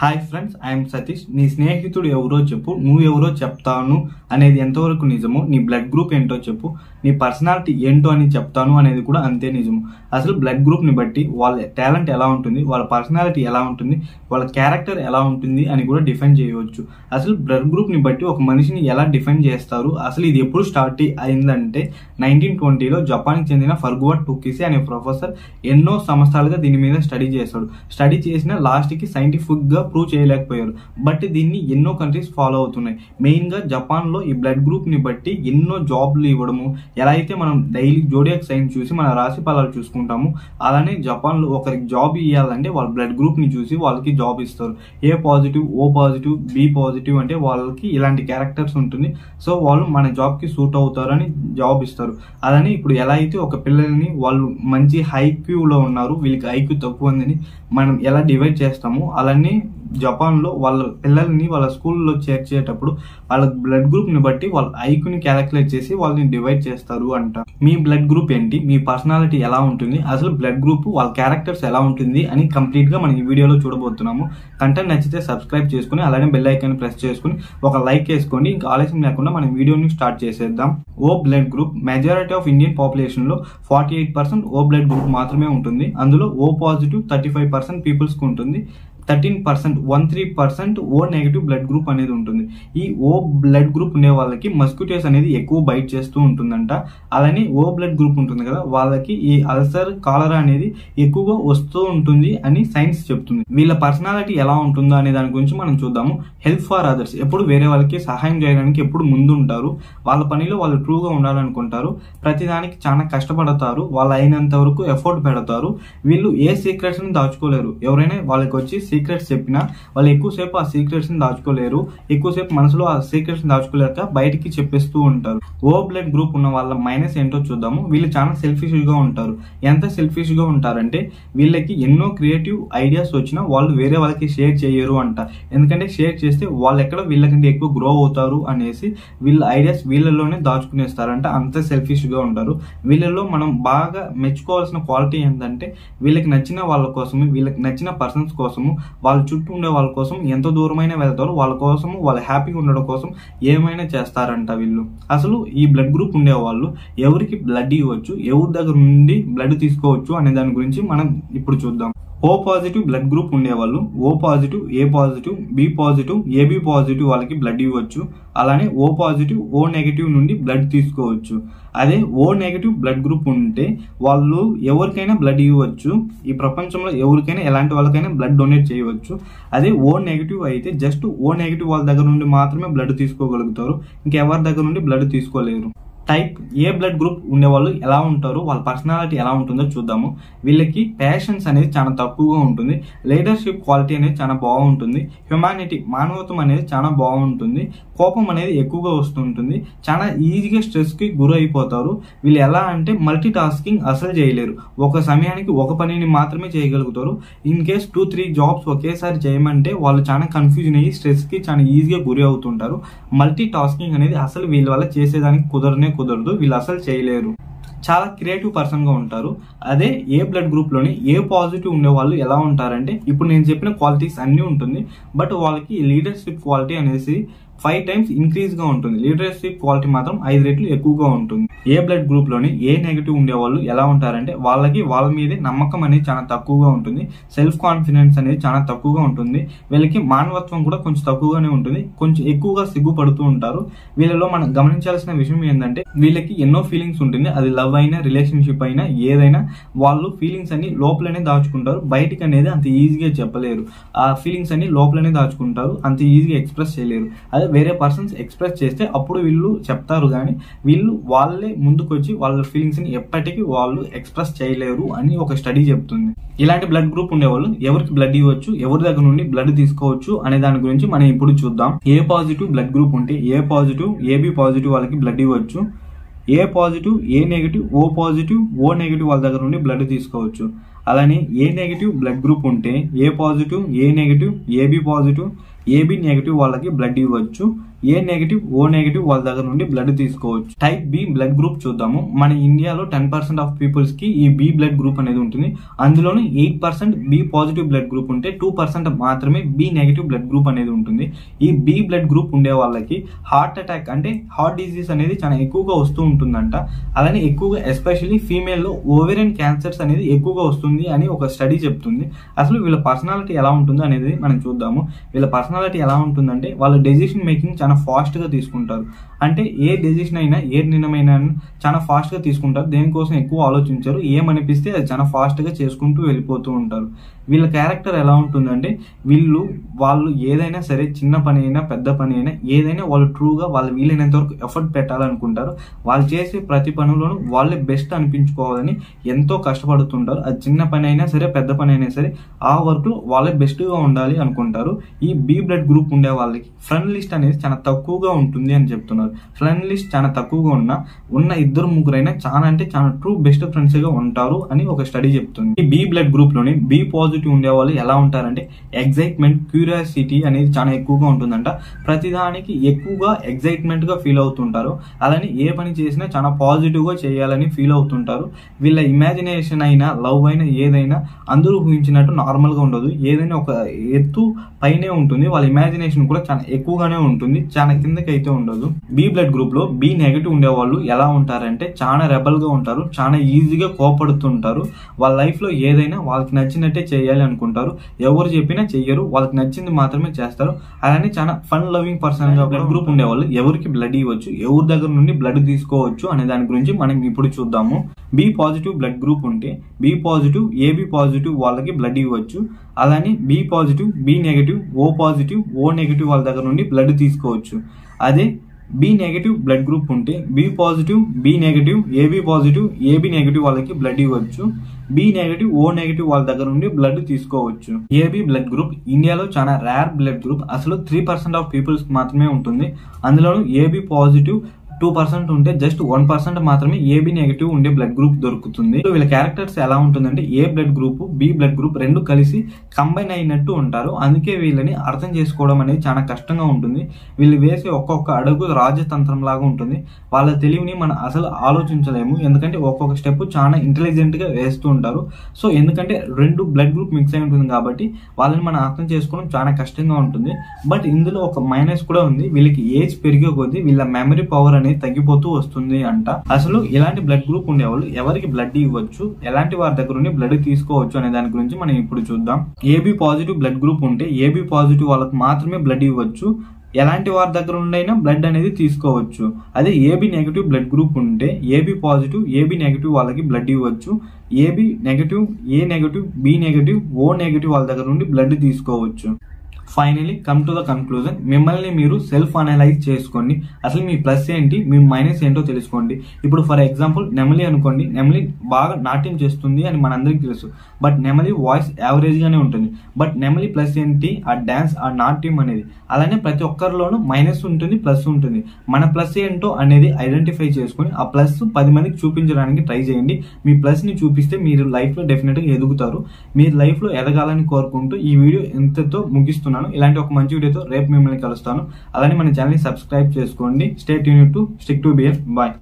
Hi friends, I'm Satish. నీ స్నేహితుడు ఎవరో చెప్పు, నువ్వెవరో చెప్తాను అనేది ఎంతవరకు నిజమో, నీ బ్లడ్ గ్రూప్ ఏంటో చెప్పు, నీ పర్సనాలిటీ ఏంటో అని చెప్తాను అనేది కూడా అంతే నిజము. అసలు బ్లడ్ గ్రూప్ని బట్టి వాళ్ళ టాలెంట్ ఎలా ఉంటుంది, వాళ్ళ పర్సనాలిటీ ఎలా ఉంటుంది, వాళ్ళ క్యారెక్టర్ ఎలా ఉంటుంది అని కూడా డిఫైన్ చేయవచ్చు. అసలు బ్లడ్ గ్రూప్ని బట్టి ఒక మనిషిని ఎలా డిఫైన్ చేస్తారు, అసలు ఇది ఎప్పుడు స్టార్ట్ అయిందంటే 1920లో జపాన్కి చెందిన ఫర్గువట్ టుకిసి అనే ప్రొఫెసర్ ఎన్నో సంవత్సరాలుగా దీని మీద స్టడీ చేశాడు. స్టడీ చేసిన లాస్ట్కి సైంటిఫిక్గా ప్రూవ్ చేయలేకపోయారు. బట్ దీన్ని ఎన్నో కంట్రీస్ ఫాలో అవుతున్నాయి. మెయిన్గా జపాన్లో ఈ బ్లడ్ గ్రూప్ని బట్టి ఎన్నో జాబ్లు ఇవ్వడము, ఎలా అయితే మనం డైలీ జోడియాక్ సైన్ చూసి మన రాశి ఫలాలు చూసుకుంటాము, అలానే జపాన్లో ఒకరికి జాబ్ ఇవ్వాలంటే వాళ్ళ బ్లడ్ గ్రూప్ని చూసి వాళ్ళకి జాబ్ ఇస్తారు. A positive, O positive, B positive అంటే వాళ్ళకి ఇలాంటి క్యారెక్టర్స్ ఉంటుంది. సో వాళ్ళు మన జాబ్కి సూట్ అవుతారని జాబ్ ఇస్తారు. అలానే ఇప్పుడు ఎలా అయితే ఒక పిల్లల్ని వాళ్ళు మంచి హైక్యూలో ఉన్నారు, వీళ్ళకి ఐక్యూ తక్కువ ఉందని మనం ఎలా డివైడ్ చేస్తామో, అలానే జపాన్లో వాళ్ళ పిల్లల్ని వాళ్ళ స్కూల్లో చేర్చేటప్పుడు వాళ్ళ బ్లడ్ గ్రూప్ని బట్టి వాళ్ళ ఐక్యూని క్యాలిక్యులేట్ చేసి వాళ్ళని డివైడ్ చేస్తారు అంట. మీ బ్లడ్ గ్రూప్ ఏంటి, మీ పర్సనాలిటీ ఎలా ఉంటుంది, అసలు బ్లడ్ గ్రూప్ వాళ్ళ క్యారెక్టర్స్ ఎలా ఉంటుంది అని కంప్లీట్గా మనం ఈ వీడియోలో చూడబోతున్నాము. కంటెంట్ నచ్చితే సబ్స్క్రైబ్ చేసుకుని అలానే బెల్ ఐకాన్ ప్రెస్ చేసుకుని ఒక లైక్ వేసుకోండి. ఇంకా ఆలస్యం లేకుండా మనం వీడియోని స్టార్ట్ చేసేద్దాం. O blood group majority of Indian పాపులేషన్లో 48% ఓ బ్లడ్ గ్రూప్ మాత్రమే ఉంటుంది. అందులో ఓ పాజిటివ్ 35% పీపుల్స్కి ఉంటుంది. 13% ఓ నెగిటివ్ బ్లడ్ గ్రూప్ అనేది ఉంటుంది. ఈ ఓ బ్లడ్ గ్రూప్ ఉండే వాళ్ళకి మస్కిటోస్ అనేది ఎక్కువ బైట్ చేస్తూ ఉంటుందంట. అలానే ఓ బ్లడ్ గ్రూప్ ఉంటుంది కదా, వాళ్ళకి ఈ అల్సర్, కాలరా అనేది ఎక్కువగా వస్తూ ఉంటుంది అని సైన్స్ చెప్తుంది. వీళ్ళ పర్సనాలిటీ ఎలా ఉంటుందో అనే దాని గురించి మనం చూద్దాము. హెల్ప్ ఫర్ అదర్స్, ఎప్పుడు వేరే వాళ్ళకి సహాయం చేయడానికి ఎప్పుడు ముందు ఉంటారు. వాళ్ళ పనిలో వాళ్ళు ట్రూగా ఉండాలనుకుంటారు. ప్రతిదానికి చాలా కష్టపడతారు. వాళ్ళు అయినంత వరకు ఎఫర్ట్ పెడతారు. వీళ్ళు ఏ సీక్రెట్స్ ని దాచుకోలేరు. ఎవరైనా వాళ్ళకి వచ్చి సీక్రెట్స్ చెప్పినా వాళ్ళు ఎక్కువసేపు ఆ సీక్రెట్స్ ని దాచుకోలేరు. ఎక్కువసేపు మనసులో ఆ సీక్రెట్స్ ని దాచుకోలేక బయటికి చెప్పేస్తూ ఉంటారు. ఓ బ్లడ్ గ్రూప్ ఉన్న వాళ్ళ మైనస్ ఏంటో చూద్దాము. వీళ్ళు చాలా సెల్ఫిష్ గా ఉంటారు. ఎంత సెల్ఫిష్ గా ఉంటారంటే వీళ్ళకి ఎన్నో క్రియేటివ్ ఐడియాస్ వచ్చినా వాళ్ళు వేరే వాళ్ళకి షేర్ చేయరు అంట. ఎందుకంటే షేర్ చేస్తే వాళ్ళు ఎక్కడ వీళ్ళకంటే ఎక్కువ గ్రో అవుతారు అనేసి వీళ్ళ ఐడియాస్ వీళ్ళలోనే దాచుకునేస్తారంట. అంత సెల్ఫిష్ గా ఉంటారు. వీళ్ళలో మనం బాగా మెచ్చుకోవాల్సిన క్వాలిటీ ఏంటంటే వీళ్ళకి నచ్చిన వాళ్ళ కోసము, వీళ్ళకి నచ్చిన పర్సన్స్ కోసము, వాళ్ళ చుట్టూ ఉండే వాళ్ళ కోసం ఎంత దూరమైనా వెళ్తారు. వాళ్ళ కోసము, వాళ్ళ హ్యాపీగా ఉండడం కోసం ఏమైనా చేస్తారంట వీళ్ళు. అసలు ఈ బ్లడ్ గ్రూప్ ఉండే వాళ్ళు ఎవరికి బ్లడ్ ఇవ్వచ్చు, ఎవరి దగ్గర నుండి బ్లడ్ తీసుకోవచ్చు అనే దాని గురించి మనం ఇప్పుడు చూద్దాం. ఓ పాజిటివ్ బ్లడ్ గ్రూప్ ఉండేవాళ్ళు O positive, A positive, B positive, AB positive వాళ్ళకి బ్లడ్ ఇవ్వచ్చు. అలానే ఓ పాజిటివ్, ఓ నెగిటివ్ నుండి బ్లడ్ తీసుకోవచ్చు. అదే ఓ నెగిటివ్ బ్లడ్ గ్రూప్ ఉంటే వాళ్ళు ఎవరికైనా బ్లడ్ ఇవ్వచ్చు. ఈ ప్రపంచంలో ఎవరికైనా ఎలాంటి వాళ్ళకైనా బ్లడ్ డొనేట్ చేయవచ్చు. అదే ఓ నెగిటివ్ అయితే జస్ట్ ఓ నెగిటివ్ వాళ్ళ దగ్గర నుండి మాత్రమే బ్లడ్ తీసుకోగలుగుతారు. ఇంకెవరి దగ్గర నుండి బ్లడ్ తీసుకోలేరు. టైప్ ఏ బ్లడ్ గ్రూప్ ఉండేవాళ్ళు ఎలా ఉంటారు, వాళ్ళ పర్సనాలిటీ ఎలా ఉంటుందో చూద్దాము. వీళ్ళకి పేషెన్స్ అనేది చాలా తక్కువగా ఉంటుంది. లీడర్షిప్ క్వాలిటీ అనేది చాలా బాగుంటుంది. హ్యుమానిటీ, మానవత్వం అనేది చాలా బాగుంటుంది. కోపం అనేది ఎక్కువగా వస్తుంటుంది. చాలా ఈజీగా స్ట్రెస్కి గురైపోతారు. వీళ్ళు ఎలా అంటే మల్టీ టాస్కింగ్ అసలు చేయలేరు. ఒక సమయానికి ఒక పనిని మాత్రమే చేయగలుగుతారు. ఇన్ కేస్ 2-3 జాబ్స్ ఒకేసారి చేయమంటే వాళ్ళు చాలా కన్ఫ్యూజన్ అయ్యి స్ట్రెస్కి చాలా ఈజీగా గురి అవుతుంటారు. మల్టీ టాస్కింగ్ అనేది అసలు వీళ్ళ వల్ల చేసేదానికి కుదరదు. వీళ్ళు అసలు చేయలేరు. చాలా క్రియేటివ్ పర్సన్ గా ఉంటారు. అదే ఏ బ్లడ్ గ్రూప్ లోని ఏ పాజిటివ్ ఉండే వాళ్ళు ఎలా ఉంటారంటే ఇప్పుడు నేను చెప్పిన క్వాలిటీస్ అన్ని ఉంటుంది. బట్ వాళ్ళకి లీడర్షిప్ క్వాలిటీ అనేసి 5 times ఇంక్రీజ్ గా ఉంటుంది. లీడర్షిప్ క్వాలిటీ మాత్రం 5 రెట్లు ఎక్కువగా ఉంటుంది. ఏ బ్లడ్ గ్రూప్ లోని ఏ నెగిటివ్ ఉండేవాళ్ళు ఎలా ఉంటారంటే వాళ్ళకి వాళ్ళ మీదే నమ్మకం అనేది చాలా తక్కువగా ఉంటుంది. సెల్ఫ్ కాన్ఫిడెన్స్ అనేది చాలా తక్కువగా ఉంటుంది. వీళ్ళకి మానవత్వం కూడా కొంచెం తక్కువగానే ఉంటుంది. కొంచెం ఎక్కువగా సిగ్గుపడుతూ ఉంటారు. వీళ్ళలో మనం గమనించాల్సిన విషయం ఏంటంటే వీళ్ళకి ఎన్నో ఫీలింగ్స్ ఉంటుంది. అది లవ్ అయినా, రిలేషన్షిప్ అయినా, ఏదైనా వాళ్ళు ఫీలింగ్స్ అన్ని లోపలనే దాచుకుంటారు. బయటికి అనేది అంత ఈజీగా చెప్పలేరు. ఆ ఫీలింగ్స్ అన్ని లోపలనే దాచుకుంటారు. అంత ఈజీగా ఎక్స్ప్రెస్ చేయలేరు. అదే వేరే పర్సన్స్ ఎక్స్ప్రెస్ చేస్తే అప్పుడు వీళ్ళు చెప్తారు. కానీ వీళ్ళు వాళ్ళే ముందుకు వచ్చి వాళ్ళ ఫీలింగ్స్ ని ఎప్పటికీ వాళ్ళు ఎక్స్ప్రెస్ చేయలేరు అని ఒక స్టడీ చెప్తుంది. ఇలాంటి బ్లడ్ గ్రూప్ ఉండేవాళ్ళు ఎవరికి బ్లడ్ ఇవ్వచ్చు, ఎవరి దగ్గర నుండి బ్లడ్ తీసుకోవచ్చు అనే దాని గురించి మనం ఇప్పుడు చూద్దాం. ఏ పాజిటివ్ బ్లడ్ గ్రూప్ ఉంటే ఏ పాజిటివ్, ఏబి పాజిటివ్ వాళ్ళకి బ్లడ్ ఇవ్వచ్చు. A positive, A negative, O positive, O negative వాళ్ళ దగ్గర నుండి బ్లడ్ తీసుకోవచ్చు. అలానే ఏ నెగిటివ్ బ్లడ్ గ్రూప్ ఉంటే A positive, A negative, AB positive, AB negative వాళ్ళకి బ్లడ్ ఇవ్వచ్చు. ఏ నెగిటివ్, ఓ నెగిటివ్ వాళ్ళ దగ్గర నుండి బ్లడ్ తీసుకోవచ్చు. టైప్ బి బ్లడ్ గ్రూప్ చూద్దాము. మన ఇండియాలో 10% ఆఫ్ పీపుల్స్ కి ఈ బి బ్లడ్ గ్రూప్ అనేది ఉంటుంది. అందులోనూ 8% బి పాజిటివ్ బ్లడ్ గ్రూప్ ఉంటే 2% మాత్రమే బి నెగిటివ్ బ్లడ్ గ్రూప్ అనేది ఉంటుంది. ఈ బి బ్లడ్ గ్రూప్ ఉండే వాళ్ళకి హార్ట్ అటాక్ అంటే హార్ట్ డిసీజ్ అనేది చాలా ఎక్కువగా వస్తూ ఉంటుందంట. అలానే ఎక్కువగా ఎస్పెషల్లీ ఫీమేల్ లో ఓవేరియన్ క్యాన్సర్స్ అనేది ఎక్కువగా వస్తుంది అని ఒక స్టడీ చెప్తుంది. అసలు వీళ్ళ పర్సనాలిటీ ఎలా ఉంటుందో అనేది మనం చూద్దాము. వీళ్ళ పర్సనాలిటీ ఎలా ఉంటుందంటే వాళ్ళ డెసిషన్ మేకింగ్ చాలా ఫాస్ట్ గా తీసుకుంటారు. అంటే ఏ డెసిషన్ అయినా, ఏ నిర్ణయమైనా చాలా ఫాస్ట్ గా తీసుకుంటారు. దేనికోసం ఎక్కువ ఆలోచించారు. ఏమనిపిస్తే అది చాలా ఫాస్ట్ గా చేసుకుంటూ వెళ్ళిపోతూ ఉంటారు. వీళ్ళ క్యారెక్టర్ ఎలా ఉంటుందంటే వాళ్ళు ఏదైనా సరే, చిన్న పని అయినా పెద్ద పని అయినా ఏదైనా వాళ్ళు ట్రూగా వాళ్ళు వీలైనంత వరకు ఎఫర్ట్ పెట్టాలనుకుంటారు. వాళ్ళు చేసే ప్రతి పనులను వాళ్ళే బెస్ట్ అనిపించుకోవాలని ఎంతో కష్టపడుతుంటారు. అది చిన్న పని అయినా సరే, పెద్ద పని అయినా సరే ఆ వర్క్ లో వాళ్ళే బెస్ట్ గా ఉండాలి అనుకుంటారు. ఈ బి బ్లడ్ గ్రూప్ ఉండే వాళ్ళకి ఫ్రెండ్ లిస్ట్ అనేది చాలా తక్కువగా ఉంటుంది అని చెప్తున్నారు. ఫ్రెండ్ లిస్ట్ చాలా తక్కువగా ఉన్న ఇద్దరు ముగ్గురైనా చాలా అంటే చాలా ట్రూ బెస్ట్ ఫ్రెండ్స్ గా ఉంటారు అని ఒక స్టడీ చెప్తుంది. ఈ బి బ్లడ్ గ్రూప్ లోని బి పాజిటివ్ ఉండే వాళ్ళు ఎలా ఉంటారంటే ఎగ్జైట్మెంట్, క్యూరియాసిటీ అనేది చాలా ఎక్కువగా ఉంటుందంట. ప్రతిదానికి ఎక్కువగా ఎగ్జైట్మెంట్ గా ఫీల్ అవుతుంటారు. అలానే ఏ పని చేసినా చాలా పాజిటివ్ గా చేయాలని ఫీల్ అవుతుంటారు. వీళ్ళ ఇమాజినేషన్ అయినా, లవ్ అయినా ఏదైనా అందరూ ఊహించినట్టు నార్మల్ గా ఉండదు. ఏదైనా ఒక ఎత్తు పైనే ఉంటుంది. వాళ్ళ ఇమాజినేషన్ కూడా చాలా ఎక్కువగానే ఉంటుంది, చాలా కిందకి అయితే ఉండదు. బి బ్లడ్ గ్రూప్ లో బి నెగిటివ్ ఉండే వాళ్ళు ఎలా ఉంటారంటే చాలా రెబల్ గా ఉంటారు. చాలా ఈజీగా కోపడుతుంటారు. వాళ్ళ లైఫ్ లో ఏదైనా వాళ్ళకి నచ్చినట్టే చేయాలి అనుకుంటారు. ఎవరు చెప్పినా చెయ్యరు, వాళ్ళకి నచ్చింది మాత్రమే చేస్తారు. అలానే చాలా ఫన్ లవింగ్ పర్సన్ గా బ్లడ్ గ్రూప్ ఉండే వాళ్ళు ఎవరికి బ్లడ్ ఇవ్వచ్చు, ఎవరి దగ్గర నుండి బ్లడ్ తీసుకోవచ్చు అనే దాని గురించి మనం ఇప్పుడు చూద్దాము. బి పాజిటివ్ బ్లడ్ గ్రూప్ ఉంటే బి పాజిటివ్, ఏబి పాజిటివ్ వాళ్ళకి బ్లడ్ ఇవ్వచ్చు. అలానే B positive, B negative, O positive, O negative వాళ్ళ దగ్గర నుండి బ్లడ్ తీసుకోవచ్చు. అదే బి నెగిటివ్ బ్లడ్ గ్రూప్ ఉంటే B positive, B negative, AB positive, AB negative వాళ్ళకి బ్లడ్ ఇవ్వచ్చు. బి నెగిటివ్, ఓ నెగిటివ్ వాళ్ళ దగ్గర నుండి బ్లడ్ తీసుకోవచ్చు. ఏబి బ్లడ్ గ్రూప్ ఇండియాలో చాలా రేర్ బ్లడ్ గ్రూప్. అసలు 3% ఆఫ్ పీపుల్స్ మాత్రమే ఉంటుంది. అందులోనూ ఏబి పాజిటివ్ 2% ఉంటే జస్ట్ 1% మాత్రమే ఏబి నెగిటివ్ ఉండే బ్లడ్ గ్రూప్ దొరుకుతుంది. వీళ్ళ క్యారెక్టర్స్ ఎలా ఉంటుందంటే A blood group, B blood group రెండు కలిసి కంబైన్ అయినట్టు ఉంటారు. అందుకే వీళ్ళని అర్థం చేసుకోవడం అనేది చాలా కష్టంగా ఉంటుంది. వీళ్ళు వేసే ఒక్కొక్క అడుగు రాజతంత్రం లాగా ఉంటుంది. వాళ్ళ తెలివిని మనం అసలు ఆలోచించలేము. ఎందుకంటే ఒక్కొక్క స్టెప్ చాలా ఇంటెలిజెంట్ గా వేస్తూ ఉంటారు. సో ఎందుకంటే రెండు బ్లడ్ గ్రూప్ మిక్స్ అయి ఉంటుంది కాబట్టి వాళ్ళని మనం అర్థం చేసుకోవడం చాలా కష్టంగా ఉంటుంది. బట్ ఇందులో ఒక మైనస్ కూడా ఉంది. వీళ్ళకి ఏజ్ పెరిగే కొద్దీ వీళ్ళ మెమరీ పవర్ అనేది తగ్గిపోతూ వస్తుంది అంట. అసలు ఇలాంటి బ్లడ్ గ్రూప్ ఉండేవాళ్ళు ఎవరికి బ్లడ్ ఇవ్వచ్చు, ఎలాంటి వారి దగ్గర నుండి బ్లడ్ తీసుకోవచ్చు అనే దాని గురించి మనం ఇప్పుడు చూద్దాం. ఏబి పాజిటివ్ బ్లడ్ గ్రూప్ ఉంటే ఏబి పాజిటివ్ వాళ్ళకి మాత్రమే బ్లడ్ ఇవ్వచ్చు. ఎలాంటి వారి దగ్గర ఉండైనా బ్లడ్ అనేది తీసుకోవచ్చు. అదే ఏబి నెగిటివ్ బ్లడ్ గ్రూప్ ఉంటే ఏబి పాజిటివ్, ఏబి నెగిటివ్ వాళ్ళకి బ్లడ్ ఇవ్వచ్చు. AB negative, A negative, B negative, O negative వాళ్ళ దగ్గర నుండి బ్లడ్ తీసుకోవచ్చు. Finally come to the conclusion. మిమ్మల్ని మీరు సెల్ఫ్ అనలైజ్ చేసుకోండి. అసలు మీ ప్లస్ ఏంటి, మీ మైనస్ ఏంటో తెలుసుకోండి. ఇప్పుడు ఫర్ ఎగ్జాంపుల్ నెమలి అనుకోండి. నెమలి బాగా నాట్యం చేస్తుంది అని మనందరికీ తెలుసు. బట్ నెమలి వాయిస్ యావరేజ్ గానే ఉంటుంది. బట్ నెమలి ప్లస్ ఏంటి, ఆ డాన్స్, ఆ నాట్యం అనేది. అలానే ప్రతి ఒక్కరిలోనూ మైనస్ ఉంటుంది, ప్లస్ ఉంటుంది. మన ప్లస్ ఏంటో అనేది ఐడెంటిఫై చేసుకుని ఆ ప్లస్ 10 మందికి చూపించడానికి ట్రై చేయండి. మీ ప్లస్ ని చూపిస్తే మీరు లైఫ్ లో డెఫినెట్ గా ఎదుగుతారు. మీరు లైఫ్ లో ఎదగాలని కోరుకుంటూ ఈ వీడియో ఎంతతో ముగిస్తున్నాను. ఇలాంటి ఒక మంచి వీడియోతో రేపు మిమ్మల్ని కలుస్తాను. అలానే మన ఛానల్ ని సబ్స్క్రైబ్ చేసుకోండి. Stay tuned to stick to bear. Bye.